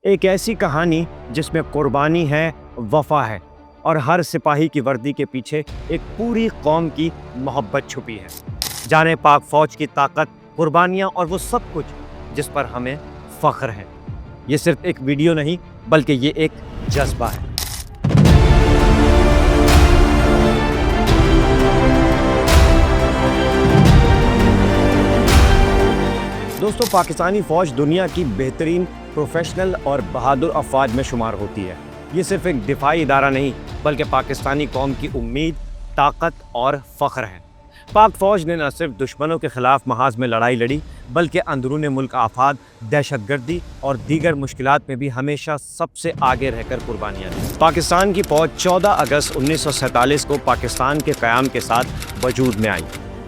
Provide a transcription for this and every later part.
ایک ایسی کہانی جس میں قربانی ہے، وفا ہے اور ہر سپاہی کی وردی کے پیچھے ایک پوری قوم کی محبت چھپی ہے۔ جانے پاک فوج کی طاقت، قربانیاں اور وہ سب کچھ جس پر ہمیں فخر ہے۔ یہ صرف ایک ویڈیو نہیں بلکہ یہ ایک جذبہ ہے۔ دوستو، پاکستانی فوج دنیا کی بہترین پروفیشنل اور بہادر افواج میں شمار ہوتی ہے۔ یہ صرف ایک دفاعی ادارہ نہیں بلکہ پاکستانی قوم کی امید، طاقت اور فخر ہے۔ پاک فوج نے نہ صرف دشمنوں کے خلاف محاذ میں لڑائی لڑی بلکہ اندرون ملک آفات، دہشت گردی اور دیگر مشکلات میں بھی ہمیشہ سب سے آگے رہ کر قربانیاں دیں۔ پاکستان کی فوج 14 اگست 1947 کو پاکستان کے قیام کے ساتھ وجود میں آئی،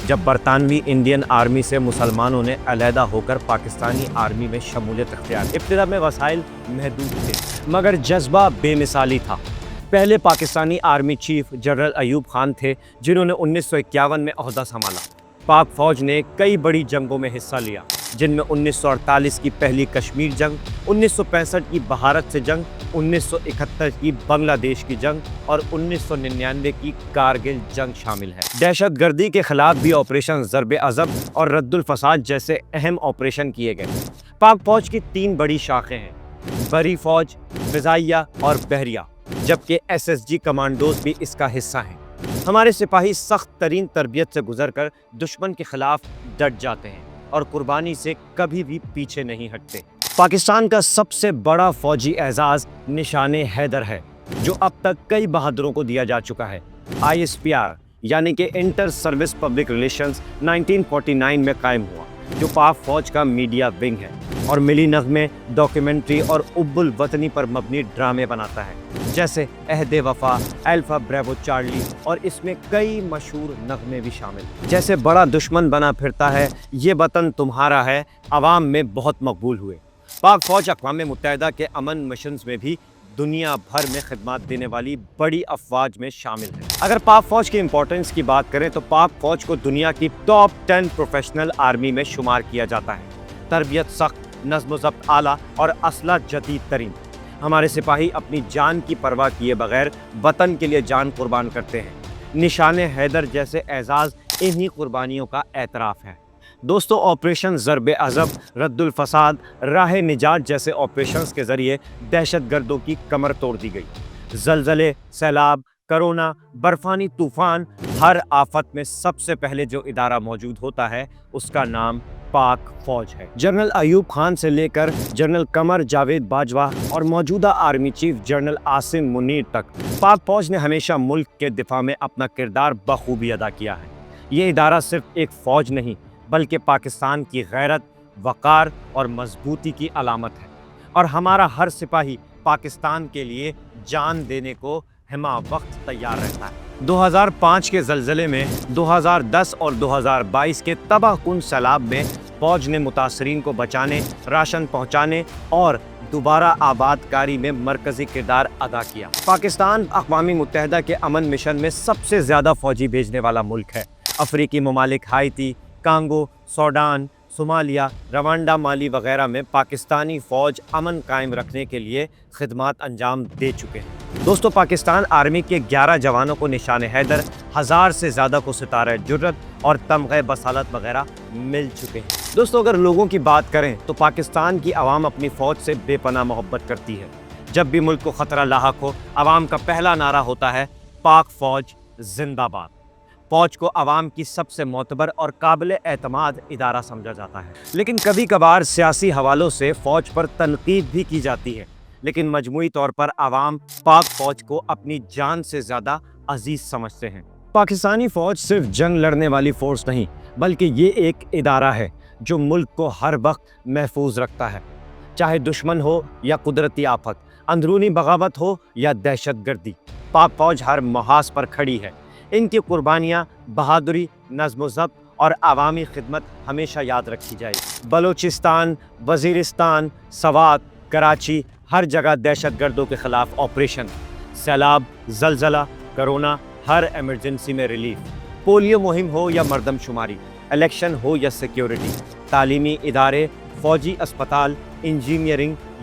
جب برطانوی انڈین آرمی سے مسلمانوں نے علیحدہ ہو کر پاکستانی آرمی میں شمولیت اختیار کی۔ ابتدا میں وسائل محدود تھے مگر جذبہ بے مثالی تھا۔ پہلے Pakistani army chief general Ayub Khan تھے جنہوں نے 1951 میں عہدہ سنبھالا۔ پاک فوج نے کئی بڑی جنگوں میں حصہ لیا، جن میں 1948 کی پہلی کشمیر جنگ، 1965 کی بھارت سے جنگ، 1971 کی بنگلہ دیش کی جنگ اور 1999 کی کارگل جنگ شامل ہے۔ دہشت گردی کے خلاف بھی آپریشن ضرب عضب اور رد الفساد جیسے اہم آپریشن کیے گئے۔ پاک فوج کی 3 بڑی شاخیں ہیں: بری فوج، فضائیہ اور بحریہ، جبکہ SSG کمانڈوز بھی اس کا حصہ ہیں۔ ہمارے سپاہی سخت ترین تربیت سے گزر کر دشمن کے خلاف ڈٹ جاتے ہیں اور قربانی سے کبھی بھی پیچھے نہیں ہٹتے۔ پاکستان کا سب سے بڑا فوجی اعزاز نشان حیدر ہے، جو اب تک کئی بہادروں کو دیا جا چکا ہے۔ ISPR یعنی کہ انٹر سروس پبلک ریلیشنز 1949 میں قائم ہوا، جو پاک فوج کا میڈیا ونگ ہے اور ملی نغمے، ڈاکیومنٹری اور حب الوطنی پر مبنی ڈرامے بناتا ہے، جیسے عہد وفا، الفا بریوو چارلی، اور اس میں کئی مشہور نغمے بھی شامل ہیں، جیسے بڑا دشمن بنا پھرتا ہے، یہ وطن تمہارا ہے، عوام میں بہت مقبول ہوئے۔ پاک فوج اقوام متحدہ کے امن مشنز میں بھی دنیا بھر میں خدمات دینے والی بڑی افواج میں شامل ہے۔ اگر پاک فوج کی امپورٹنس کی بات کریں تو پاک فوج کو دنیا کی ٹاپ 10 پروفیشنل آرمی میں شمار کیا جاتا ہے۔ تربیت سخت، نظم و ضبط اعلیٰ اور اسلحہ جدید ترین۔ ہمارے سپاہی اپنی جان کی پرواہ کیے بغیر وطن کے لیے جان قربان کرتے ہیں۔ نشان حیدر جیسے اعزاز انہی قربانیوں کا اعتراف ہے۔ دوستو، آپریشن ضرب عضب، رد الفساد، راہ نجات جیسے آپریشنز کے ذریعے دہشت گردوں کی کمر توڑ دی گئی۔ زلزلے، سیلاب، کرونا، برفانی طوفان، ہر آفت میں سب سے پہلے جو ادارہ موجود ہوتا ہے اس کا نام پاک فوج ہے۔ جنرل ایوب خان سے لے کر جنرل قمر جاوید باجوہ اور موجودہ army chief general Asim Munir تک پاک فوج نے ہمیشہ ملک کے دفاع میں اپنا کردار بخوبی ادا کیا ہے۔ یہ ادارہ صرف ایک فوج نہیں بلکہ پاکستان کی غیرت، وقار اور مضبوطی کی علامت ہے، اور ہمارا ہر سپاہی پاکستان کے لیے جان دینے کو ہمہ وقت تیار رہتا ہے۔ 2005 کے زلزلے میں، 2010 اور 2022 کے تباہ کن سیلاب میں فوج نے متاثرین کو بچانے، راشن پہنچانے اور دوبارہ آباد کاری میں مرکزی کردار ادا کیا۔ پاکستان اقوام متحدہ کے امن مشن میں سب سے زیادہ فوجی بھیجنے والا ملک ہے۔ افریقی ممالک ہائیتی، کانگو، سوڈان، صومالیہ، روانڈا، مالی وغیرہ میں پاکستانی فوج امن قائم رکھنے کے لیے خدمات انجام دے چکے ہیں۔ دوستو، پاکستان آرمی کے 11 جوانوں کو نشان حیدر، 1000 سے زیادہ کو ستارہ جرت اور تمغہ بصالت وغیرہ مل چکے ہیں۔ دوستو، اگر لوگوں کی بات کریں تو پاکستان کی عوام اپنی فوج سے بے پناہ محبت کرتی ہے۔ جب بھی ملک کو خطرہ لاحق ہو، عوام کا پہلا نعرہ ہوتا ہے پاک فوج زندہ باد۔ فوج کو عوام کی سب سے معتبر اور قابل اعتماد ادارہ سمجھا جاتا ہے، لیکن کبھی کبھار سیاسی حوالوں سے فوج پر تنقید بھی کی جاتی ہے، لیکن مجموعی طور پر عوام پاک فوج کو اپنی جان سے زیادہ عزیز سمجھتے ہیں۔ پاکستانی فوج صرف جنگ لڑنے والی فورس نہیں بلکہ یہ ایک ادارہ ہے جو ملک کو ہر وقت محفوظ رکھتا ہے، چاہے دشمن ہو یا قدرتی آفت، اندرونی بغاوت ہو یا دہشت گردی۔ پاک فوج ہر محاذ پر کھڑی ہے۔ ان کی قربانیاں، بہادری، نظم و ضبط اور عوامی خدمت ہمیشہ یاد رکھی جائے۔ بلوچستان، وزیرستان، سوات، کراچی، ہر جگہ دہشت گردوں کے خلاف آپریشن، سیلاب، زلزلہ، کرونا، ہر ایمرجنسی میں ریلیف، پولیو مہم ہو یا مردم شماری، الیکشن ہو یا سیکیورٹی، تعلیمی ادارے، فوجی اسپتال، انجینئرنگ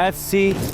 FC,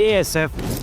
ASF,